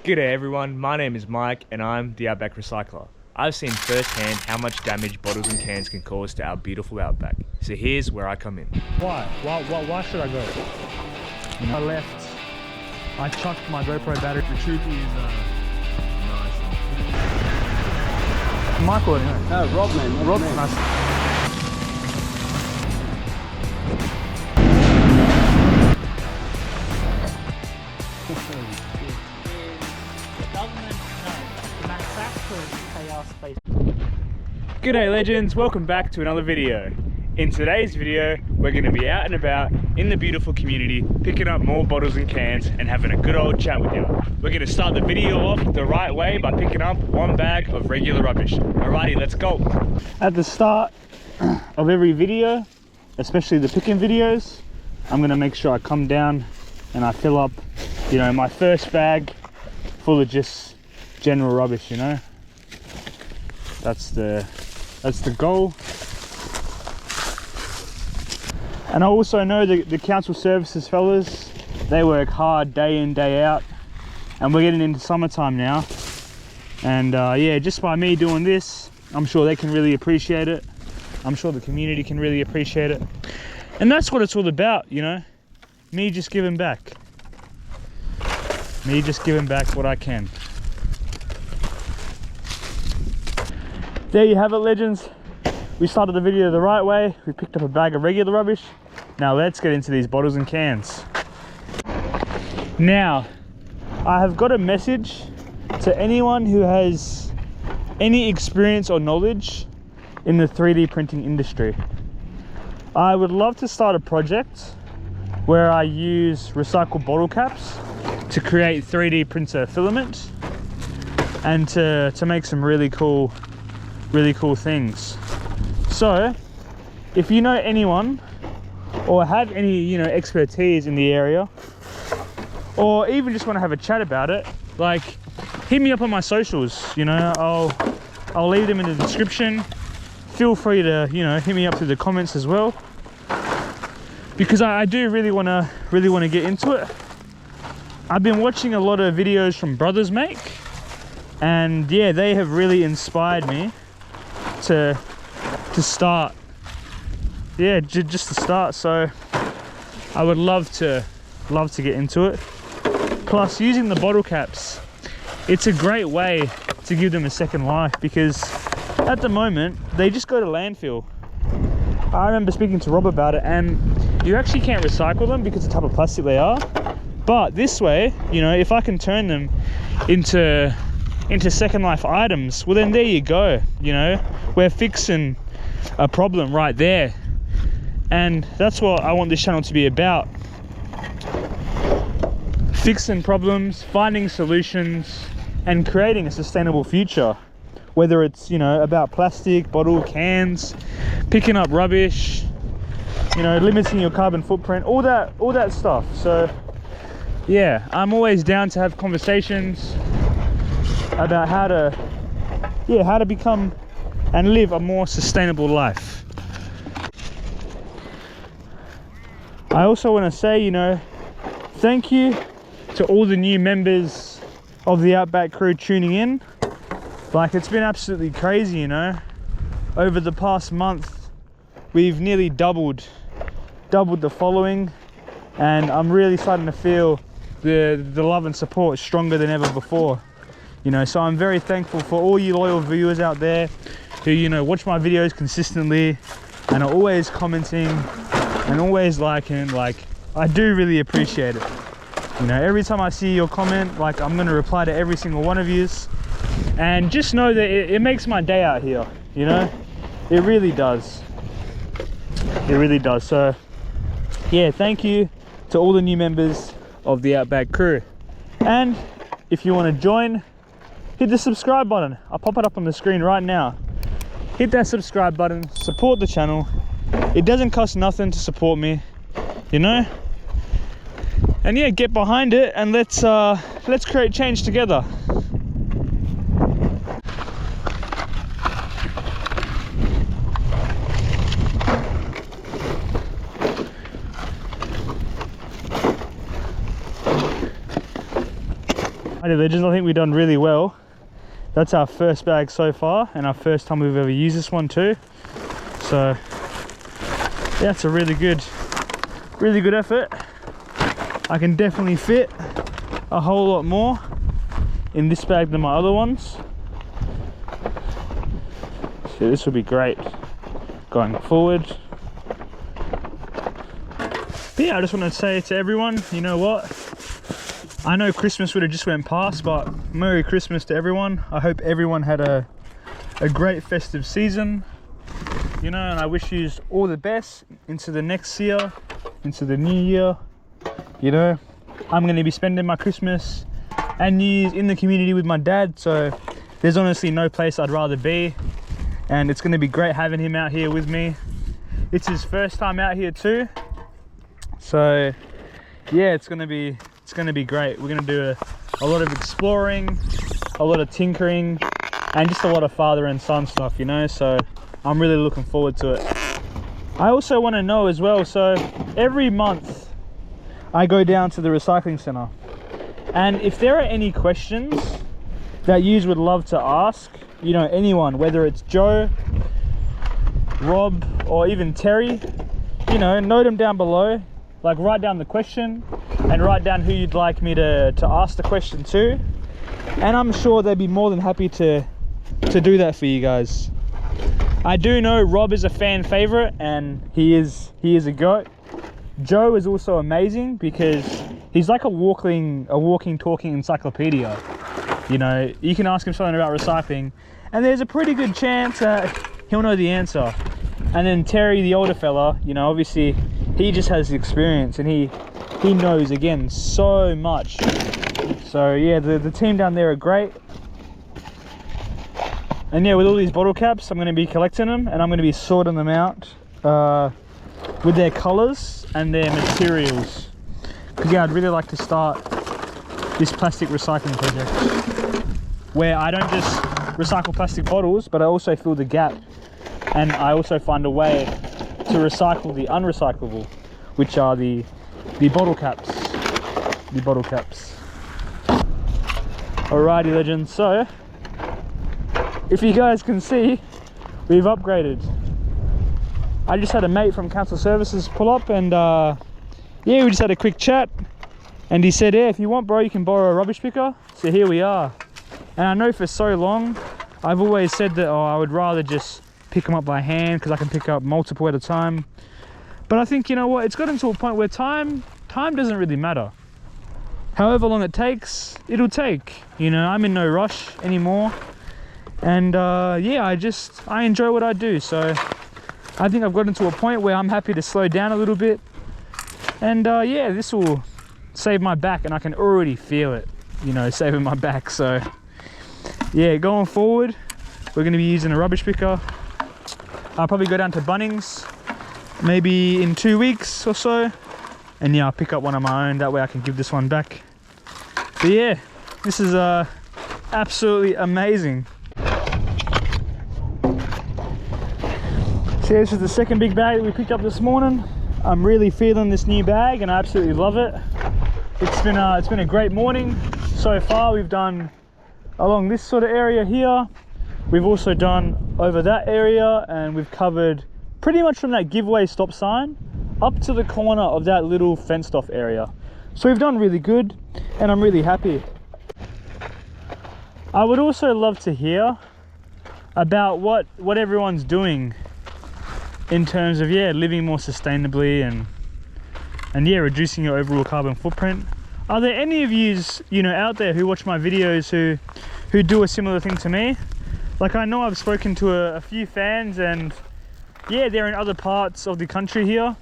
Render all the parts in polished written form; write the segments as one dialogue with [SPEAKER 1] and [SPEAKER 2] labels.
[SPEAKER 1] G'day everyone, my name is Mike and I'm the Outback Recycler. I've seen firsthand how much damage bottles and cans can cause to our beautiful Outback. So here's where I come in.
[SPEAKER 2] Why should I go? I left, I chucked my GoPro battery. The truth is, nice. Michael anyway.
[SPEAKER 3] No, Rob man.
[SPEAKER 2] Rob, nice.
[SPEAKER 1] G'day legends, welcome back to another video. In today's video, we're going to be out and about in the beautiful community, picking up more bottles and cans and having a good old chat with you. We're going to start the video off the right way by picking up one bag of regular rubbish. Alrighty, let's go.
[SPEAKER 2] At the start of every video, especially the picking videos, I'm going to make sure I come down and I fill up, my first bag full of just general rubbish, That's the goal. And I also know the council services fellas, they work hard day in, day out, and we're getting into summertime now. And yeah, just by me doing this, I'm sure they can really appreciate it. I'm sure the community can really appreciate it. And that's what it's all about, me just giving back. Me just giving back what I can. There you have it, legends. We started the video the right way. We picked up a bag of regular rubbish. Now let's get into these bottles and cans. Now, I have got a message to anyone who has any experience or knowledge in the 3D printing industry. I would love to start a project where I use recycled bottle caps to create 3D printer filament and to make some really cool things. So if you know anyone or have any expertise in the area, or even just want to have a chat about it, like hit me up on my socials. I'll leave them in the description. Feel free to hit me up through the comments as well, because I do really want to get into it. I've been watching a lot of videos from brothers make, and yeah, they have really inspired me to start. Yeah, just to start. So I would love to get into it. Plus, using the bottle caps, it's a great way to give them a second life, because at the moment they just go to landfill. I remember speaking to Rob about it, and you actually can't recycle them because of the type of plastic they are. But this way, if I can turn them into second life items, well then there you go. We're fixing a problem right there. And that's what I want this channel to be about: fixing problems, finding solutions, and creating a sustainable future. Whether it's about plastic, bottle, cans, picking up rubbish, limiting your carbon footprint, all that stuff. So yeah, I'm always down to have conversations about how to become and live a more sustainable life. I also want to say, thank you to all the new members of the Outback crew tuning in. Like, it's been absolutely crazy, over the past month we've nearly doubled the following, and I'm really starting to feel the love and support stronger than ever before. So I'm very thankful for all you loyal viewers out there who watch my videos consistently and are always commenting and always liking. Like, I do really appreciate it. Every time I see your comment, I'm going to reply to every single one of yous, and just know that it makes my day out here. It really does. It really does. So yeah, thank you to all the new members of the Outback crew. And if you want to join, hit the subscribe button. I'll pop it up on the screen right now. Hit that subscribe button, support the channel. It doesn't cost nothing to support me, and yeah, get behind it, and let's create change together. I Alrighty legends, I think we've done really well. That's our first bag so far, and our first time we've ever used this one too. So yeah, it's a really good effort. I can definitely fit a whole lot more in this bag than my other ones. So this will be great going forward. But yeah, I just want to say to everyone, you know what? I know Christmas would have just went past, but Merry Christmas to everyone. I hope everyone had a great festive season, you know, and I wish you all the best into the next year, into the new year. You know, I'm going to be spending my Christmas and New Year's in the community with my dad, so there's honestly no place I'd rather be, and it's going to be great having him out here with me. It's his first time out here too, so yeah, it's going to be great. We're going to do a lot of exploring, a lot of tinkering, and just a lot of father and son stuff, you know, so I'm really looking forward to it. I also want to know as well, so every month I go down to the recycling center, and if there are any questions that you would love to ask, you know, anyone, whether it's Joe, Rob, or even Terry, you know, note them down below. Like, write down the question and write down who you'd like me to ask the question to, and I'm sure they'd be more than happy to do that for you guys. I do know Rob is a fan favorite, and he is a goat. Joe is also amazing because he's like a walking, talking encyclopedia. You know, you can ask him something about recycling, and there's a pretty good chance that he'll know the answer. And then Terry, the older fella, you know, obviously he just has the experience, and he knows, again, so much. So yeah, the team down there are great. And yeah, with all these bottle caps, I'm going to be collecting them, and I'm going to be sorting them out with their colors and their materials. Because yeah, I'd really like to start this plastic recycling project where I don't just recycle plastic bottles, but I also fill the gap, and I also find a way to recycle the unrecyclable, which are the bottle caps. The bottle caps. Alrighty legends, so if you guys can see, we've upgraded. I just had a mate from council services pull up, and yeah, we just had a quick chat, and he said, yeah, if you want bro, you can borrow a rubbish picker. So here we are. And I know for so long I've always said that, oh, I would rather just pick them up by hand because I can pick up multiple at a time. But I think, you know what, it's gotten to a point where time doesn't really matter. However long it takes, it'll take. You know, I'm in no rush anymore. And yeah, I enjoy what I do. So I think I've gotten to a point where I'm happy to slow down a little bit. And yeah, this will save my back, and I can already feel it, you know, saving my back. So yeah, going forward, we're going to be using a rubbish picker. I'll probably go down to Bunnings maybe in 2 weeks or so, and yeah, I'll pick up one of my own. That way I can give this one back. But yeah, this is absolutely amazing. So this is the second big bag that we picked up this morning. I'm really feeling this new bag, and I absolutely love it. It's been a great morning so far. We've done along this sort of area here. We've also done over that area, and we've covered pretty much from that giveaway stop sign up to the corner of that little fenced off area. So we've done really good, and I'm really happy. I would also love to hear about what everyone's doing in terms of, yeah, living more sustainably and yeah, reducing your overall carbon footprint. Are there any of yous, you know, out there who watch my videos who do a similar thing to me? Like, I know I've spoken to a few fans, and yeah, they're in other parts of the country here,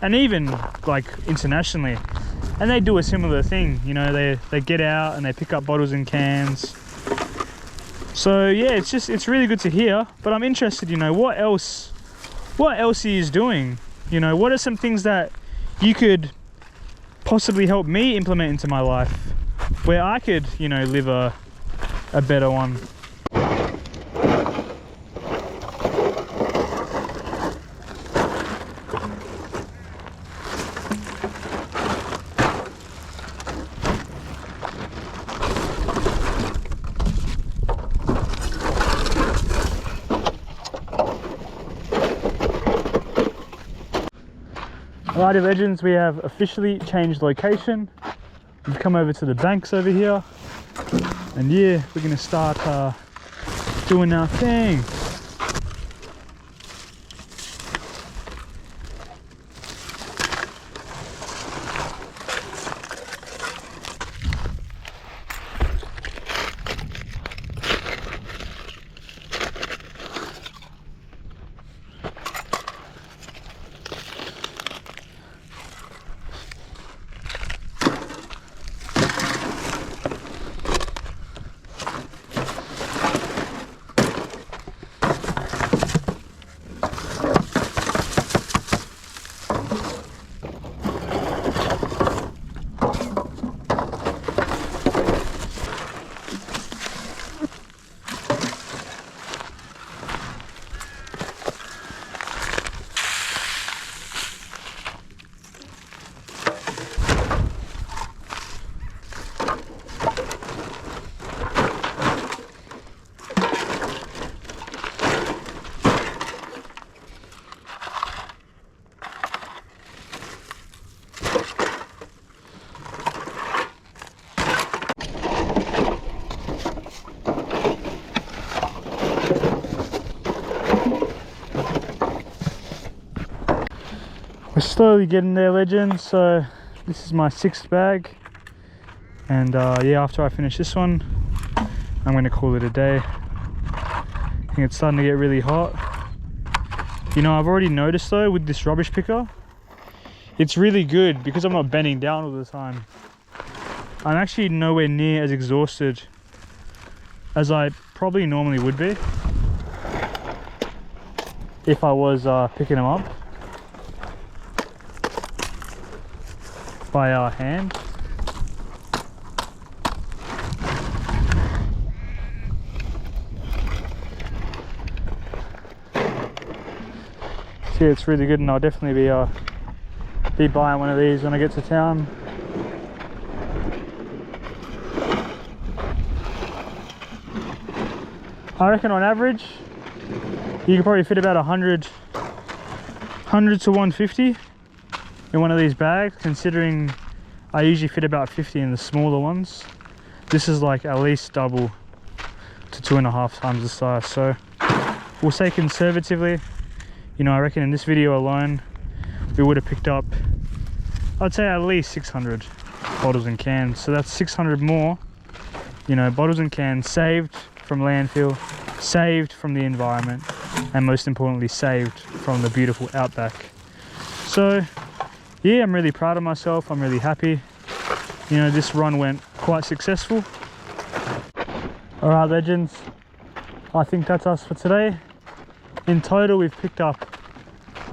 [SPEAKER 2] and even like internationally, and they do a similar thing. You know, they get out and they pick up bottles and cans. So yeah, it's really good to hear. But I'm interested, you know, what else he is doing. You know, what are some things that you could possibly help me implement into my life where I could, you know, live a better one. Alrighty legends, we have officially changed location. We've come over to the banks over here. And yeah, we're gonna start doing our thing. We're slowly getting there, legends. So this is my 6th bag, and yeah, after I finish this one, I'm going to call it a day. I think it's starting to get really hot. You know, I've already noticed though with this rubbish picker, it's really good because I'm not bending down all the time. I'm actually nowhere near as exhausted as I probably normally would be if I was picking them up by our hand. So yeah, it's really good, and I'll definitely be buying one of these when I get to town. I reckon on average you could probably fit about 100 to 150 in one of these bags, considering I usually fit about 50 in the smaller ones. This is like at least double to 2.5 times the size, so we'll say conservatively, you know, I reckon in this video alone we would have picked up, I'd say at least 600 bottles and cans. So that's 600 more, you know, bottles and cans saved from landfill, saved from the environment, and most importantly saved from the beautiful outback. So yeah, I'm really proud of myself. I'm really happy. You know, this run went quite successful. All right, legends, I think that's us for today. In total, we've picked up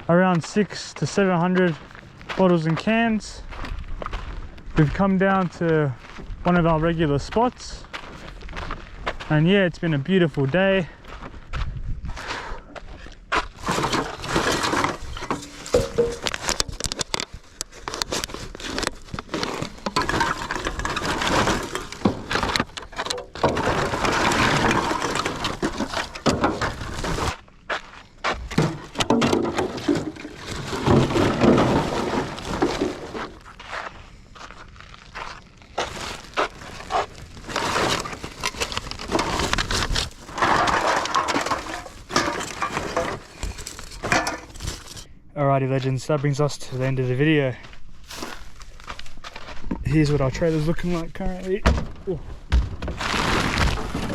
[SPEAKER 2] around 600 to 700 bottles and cans. We've come down to one of our regular spots, and yeah, it's been a beautiful day. Alrighty legends, that brings us to the end of the video. Here's what our trailer's looking like currently. Ooh.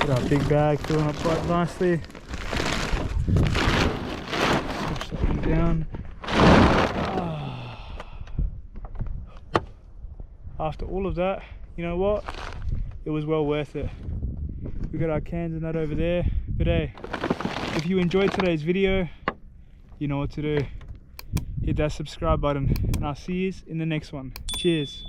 [SPEAKER 2] Got our big bag filling up quite nicely. Push that one down. After all of that, you know what? It was well worth it. We got our cans and that over there. But hey, if you enjoyed today's video, you know what to do. Hit that subscribe button, and I'll see you in the next one. Cheers.